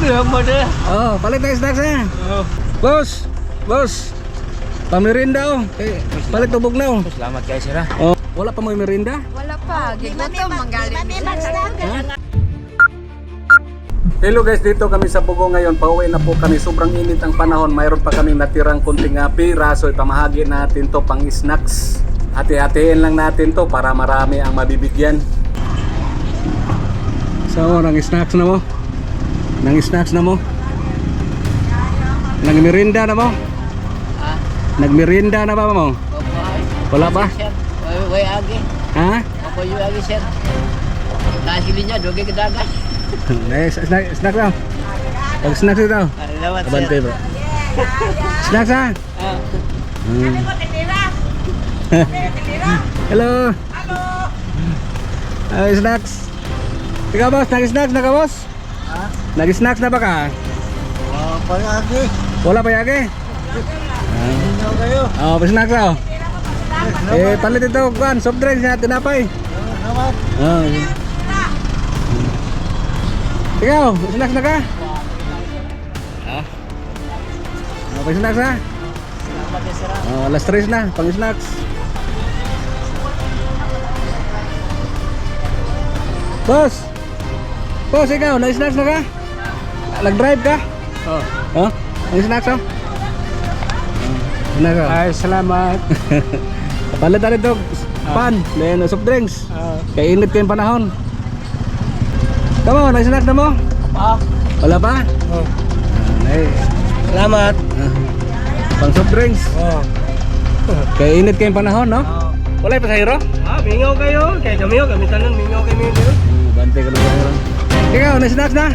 Oh, palit na snacks ha. Oh. Boss, boss. Pamirinda oh. Palit tubog na oh. Salamat kayo sir ha. Oh, wala pa mo merinda? Wala pa, gigutom manggaling. Hello guys, dito kami sa Bugo ngayon. Pauwi na po kami. Sobrang init ang panahon. Mayroon pa kaming natirang kunting piraso. Ipamahagi natin to pang snacks. Hati-hatiin lang natin to para marami ang mabibigyan. So, nang snacks na mo? Nang snacks na mo? Nagmerinda na mo? Ha? Nagmerinda na ba mo? Wala pa? Way agi. Ha? Ako yung agi sir. Nasili niya, doge kedagas. Snack daw. Pag snacks ito. Salamat Abante bro. Snacks ha? Hello. Hello. Snacks. Ikaw boss, nag-snacks na ka boss? Ha? Nag-snacks na ba ka? Pag-agi. Wala pa yagi? Sino kayo? Oh, pa-snacks daw. Palit ito, kuan, soft drinks na tinapay. Salamat. Oh. Ikaw, snacks na ka? Ah. Pa-snacks ha? Salamat ya sir. Oh, alas 3 na, pang-snacks. Boss! Boss, ikaw, nag-snacks na ka? Nag-drive ka? Oh. Oh? Nag-snacks oh? Snacks oh? Ay, salamat. Palit na ito, pan, then soft drinks. Kaya init kayong panahon. Kamu, nag-snacks na mo? Pa. Wala pa? Oh. Ay, Salamat. pang soft drinks. Oh. Kaya init kayong panahon, no? Wala pa sa hero? Mingaw kayo. Kaya kami tanan mingaw kami. Bante ka lang ba? Ikaw, nag-snacks na?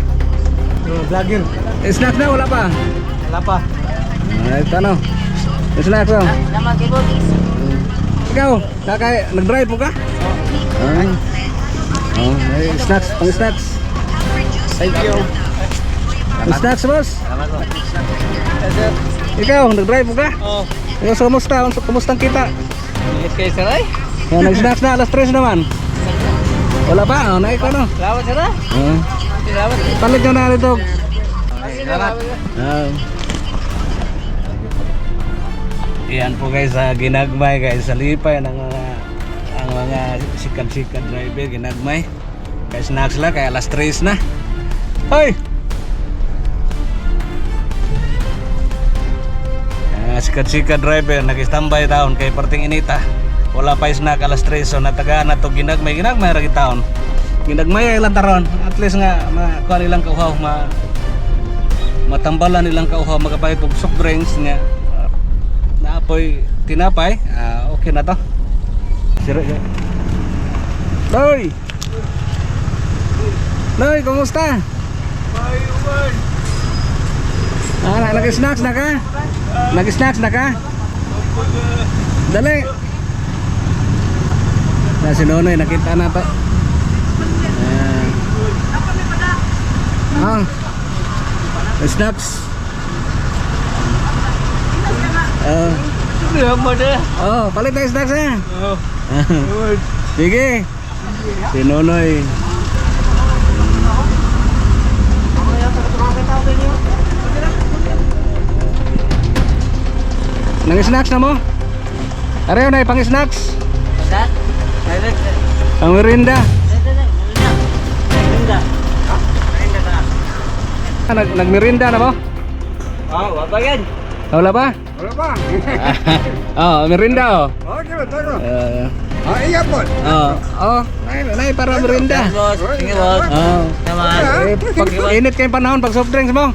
Vlogger. Snacks na, wala pa? Wala pa. Ay, ano? Snacks oh. Salamat kayo. Ikaw, nag-drive mo ka? Ay. Oh, ay, snacks, pang snacks. Thank you. Pang snacks, boss. Salamat po. Ikaw, nag-drive mo ka? Oh. Ikaw, kumusta ang kita? Ingat kayo sir ay. Yan, nag-snacks na, alas 3 naman. Wala pa, oh, naik ko no. Salamat sir ha. Salamat. Palit nyo na ito. Salamat. Yan po guys, ginagmay guys, sa lipay ng ang mga sikat-sikat driver, ginagmay. Kaya snacks lang, kaya alas 3 na. Hoy! Sikat-sikat driver, nag-standby taon kay parting inita. Wala pa snack alas 3, so natagaan na to ginagmay ragi taon. Ginagmay ay lantaron, at least nga makuha nilang kauhaw, matambalan nilang kauhaw, magkapahit og soft drinks nga naapoy tinapay. Okay na to. Sira ya. Loy! Loy, kumusta? Nag-snacks na ka? Nag-snacks na ka? Dali! Na si Nonoy, nakita na to. Snacks. Oh, palit na snacks ha. Sige. Si Nonoy. Nang snacks na mo? Areo na pang snacks. Ang merinda. Nagmerinda na mo? Wala pa yan. Wala pa? Wala pa. Oh, merinda oh. Okay, tayo. Iya po. Nay para merinda. Boss, sige boss. Pag init kayong panahon, pag soft drinks mo.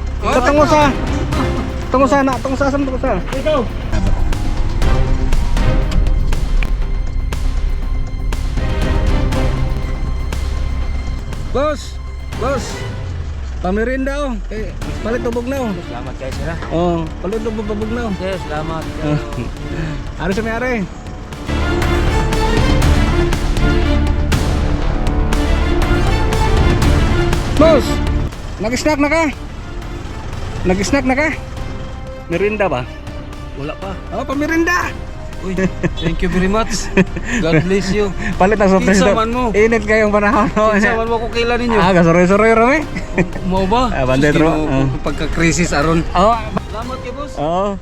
Tungo sa Ikaw. Boss, pamirinda oh. Palit tubog na oh. Salamat kayo sir ha. Oh, palit tubog na oh. Yes, salamat. Ano sa may-ari? Boss, nag-snack na ka? Nag-snack na ka? Merinda ba? Wala pa. Oh, pamirinda. Uy, thank you very much. God bless you. Palit ang surprise Kinsa daw. man mo. Init kayong panahon. Kinsa man mo ko kailan ninyo? Gasoroy-soroy rami. Mo ba? Banday Sus, tro. pagka-crisis aron. Oo. Salamat kay boss. Oo.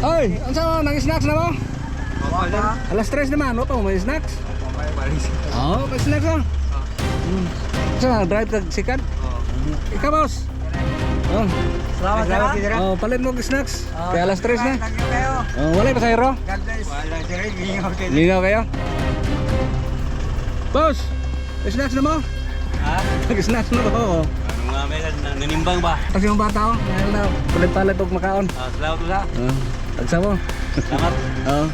Oy, unsa mo nang snacks na mo? Alas 3 naman, ano pa mo may snacks? Oo, may snacks oh. Sa drive kag sikat? Ikaw boss. Oh. Salamat sir. Oh, palit mo og snacks. Kaya alas 3 na. Oh, wala pa kayo ro? Lingaw kayo? Boss, may snacks na mo? Ha? Nag-snacks na mo. Ano nga may nanimbang ba? Kasi yung bata oh, ngayon na palit-palit og makaon. Salamat sa. Tagsa mo. Salamat. Oo.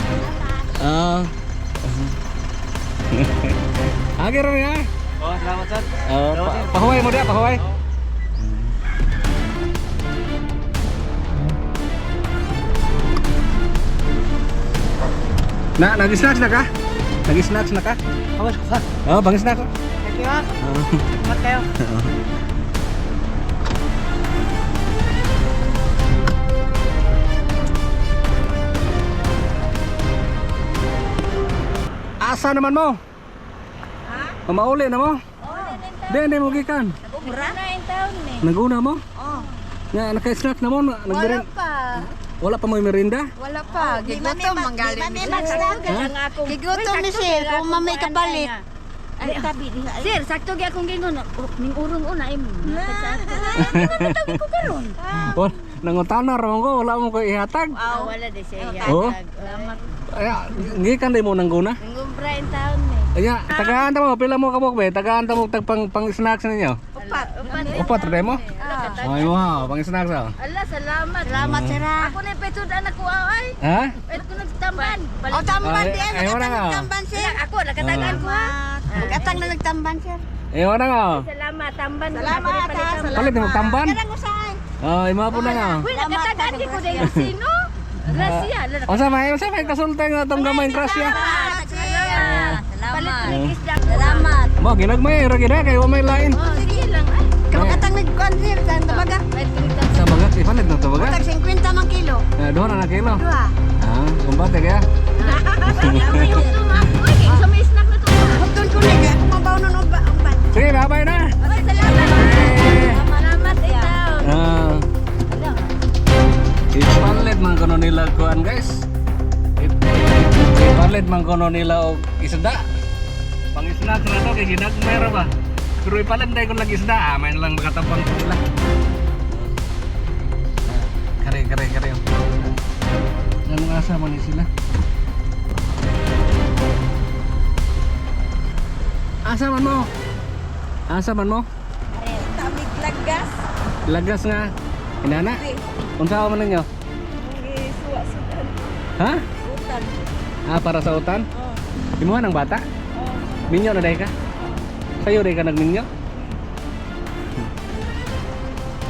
Oo. Agi ro ya. Oh, salamat sir. Pahuway mo dia, pahuway. Nag-snacks na ka? Nag-snacks na ka? Kawas ko sir. Oo, bang-snacks. Thank you ha. Salamat kayo. Asa naman mo? Ha? Mauli na mo? Hindi mo gikan. Ubra na yung taon ni. Naguna mo? Oh. Nga, naka-snack na mo? Wala pa. Wala pa mo yung merinda? Wala pa. Gigutom manggaling. Mami magslag lang ako. Gigutom ni sir kung mamay kapalit. Ay, tabi di. Sir, sakto gyud akong gingon. Ning urong una ay mo. Sa ato. Ano ko karon? Wala, nangutana ron ko, wala mo ko ihatag. Ah, wala di siya. Oh? Salamat. Ay, gikan din mo nangguna. Ngumbra in town ni. Aya, tagaan ta mo, pila mo kabok be, tagaan ta mo tag pang snacks ninyo. Upat. Upat rin mo? Ay mo ha, pang snacks ha. Allah, salamat. Salamat sir ha. Ako na petud anak ko ay. Ha? Pwede ko nagtamban. O tamban Ay, din. ay, wala Nakatang nga. nagtamban sir. Ako nakatagan ko ha. Nakatang na nagtamban sir. Eh wala nga. Salamat, tamban. Salamat ha. Salamat. Palit mo tamban? Kanang usahay. Oh, ima po na nga. Uy, nakatagan di ko dayon sino. Gracia. Unsa may kasultay nga tong gamay krasya? Salamat sir. Salamat. Salamat. Mo ginagmay ra gid kay wa may lain. Oh, sige lang ay. Nakatang nagkuan sir. Saan tabaga? Sa bagat ipalit na to bagat. Tag 50 man kilo. Duha na kilo. Dua. Ah, kumbate kaya. May hukto ma. Uy, kay sa may snack na to. Hugton ko na kaya kumabaw nun uban. Sige, babay na. Uy, salamat. Salamat ikaw. Ah. Ipalit man kono nila kuan guys. Ipalit man kono nila og isda. Pang isda na to kay ginagmay ra ba. Pero ipalit dai ko lagi isda, may lang makatapang ko nila. Kare. Anong asa man ni sila? Asa man mo? Asa man mo? Tamig lagas. Lagas nga. Inana? Unsa man ninyo? Ha? Utan. Ah, para sa utan? Oo. Imuha ng bata? Oo. Minyo na day ka? Sayo day ka nagminyo?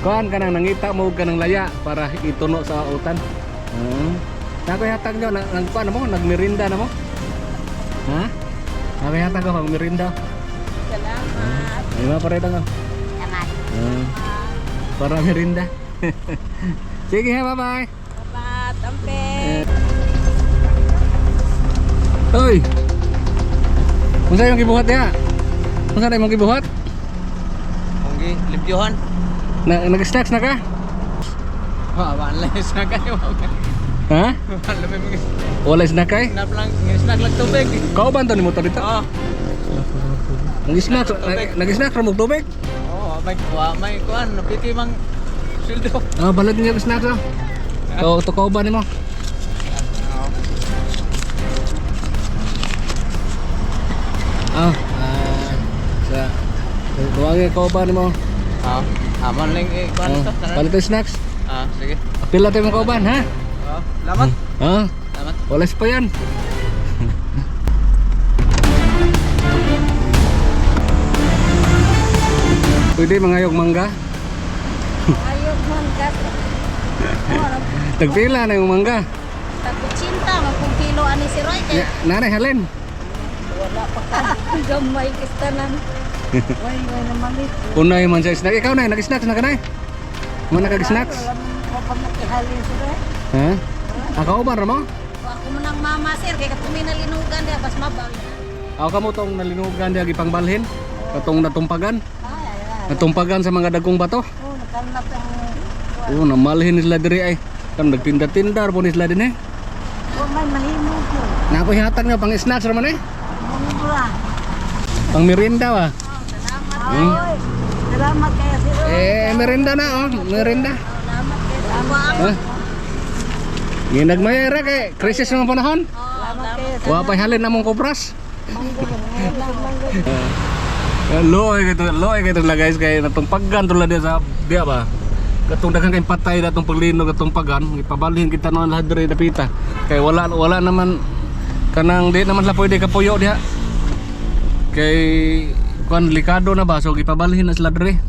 Kuhan ka nang nangita mo ka ng laya para ituno sa utan. Nakoy hatag nyo, nagkuhan na mo? Nagmirinda na mo? Ha? Nakoy hatag ka magmirinda? Salamat. Lima pa rin nga. Salamat. Para mirinda. Sige ha, bye-bye. Salamat. Ampe. Hoy! Unsa yung gibuhat ya? Unsa na imong gibuhat? Monggi limpyohan. Nag-snacks na ka? Ha, wala snack kayo. Ha? Wala may mga Wala snack kay? snack lang tubig. Kauban to ni motor dito? Oh. Nag-snack ra mo tubig? Oh, may kuan, napiti mang sildo. Ah, balad niya snacks ah. To kauban nimo. Sa tuwagi kauban nimo. Aman lang kuan to. Palit yung snacks. Sige. Pila tayo mga kauban ha? Salamat. Ha? Salamat. Walas pa yan. Pwede mangayog mangga? Ayok mangga. Tagpila na yung mangga. Tagutsinta. Magkung kilo ani si Roy. Nanay halin. Wala pa ka. Gamay kistanan. Way naman ito. Unay man sa snack. Ikaw na, nag-snacks na ka na. Mga nag-snacks? Kapag nakihalin sila. Ha? Ako ba mo? Ako mo ng mama sir, kaya kami nalinugan diya, bas mabaw. Ako kamo tong nalinugan diya gipangbalhin. Katong natumpagan. Ay. Natumpagan sa mga dagkong bato. Oh, nakanap ang... Namalhin sila diri ay. Kam nagtinda-tinda po ni sila din eh. Oh, may mahimog yun. Nakoy hatag nga pang snacks raman eh. Mura. Pang merienda ba? Ay, salamat kaya sir. Merienda na oh, merienda. Salamat kaya sir. Ha? Ginagmayra kay krisis ng panahon. Salamat kaya sir. Wa pay halin namong kopras. Loy kay la guys kay natumpagan to la dia sa dia ba. Katong daghan kay patay datong paglinog atong pagan, ipabalhin kita no lahat diri dapita. Kay wala naman kanang di naman la pwede kapuyo diha. Kay kuan likado na ba so ipabalhin na sila diri.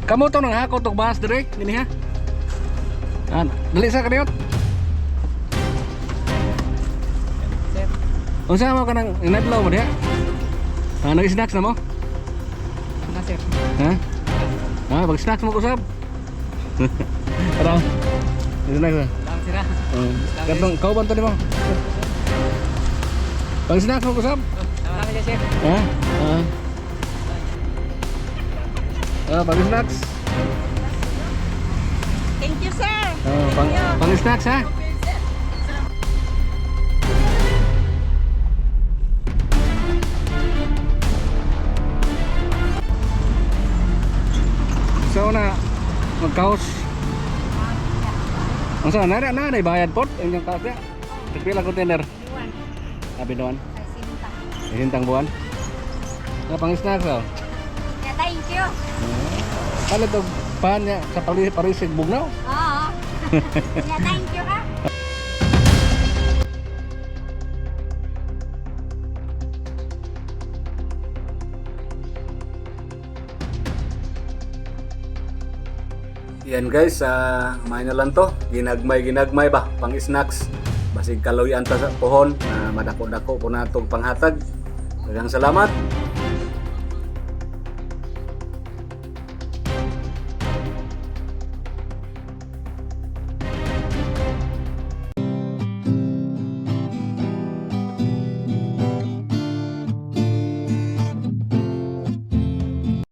Kamu to nang hakot og bahas diri dinhi ha. Dali sa kaniyot. Unsa mo kanang inadlaw mo diha? Nag-snacks na mo? Na sir. Ha? Pag-snacks mo kusab. Ara. Snacks na. Lang sira. Katong kauban to nimo. Pag-snacks mo kusab. Salamat ya sir. Ha? Pag-snacks. Thank you sir. Pang-snacks ha. So na magkaos. Ang sa na bayad pot ang kaos niya. Pila container? Binuan. Sintang buwan. Nga pang snacks oh. Yeah, thank you. Kala to pan niya sa parisig bugnaw. Oo. Yeah, thank you ha. Yan guys, may na lang to. Ginagmay ba pang snacks. Basig kaloy anta sa pohon na madako-dako po natong panghatag. Daghang salamat.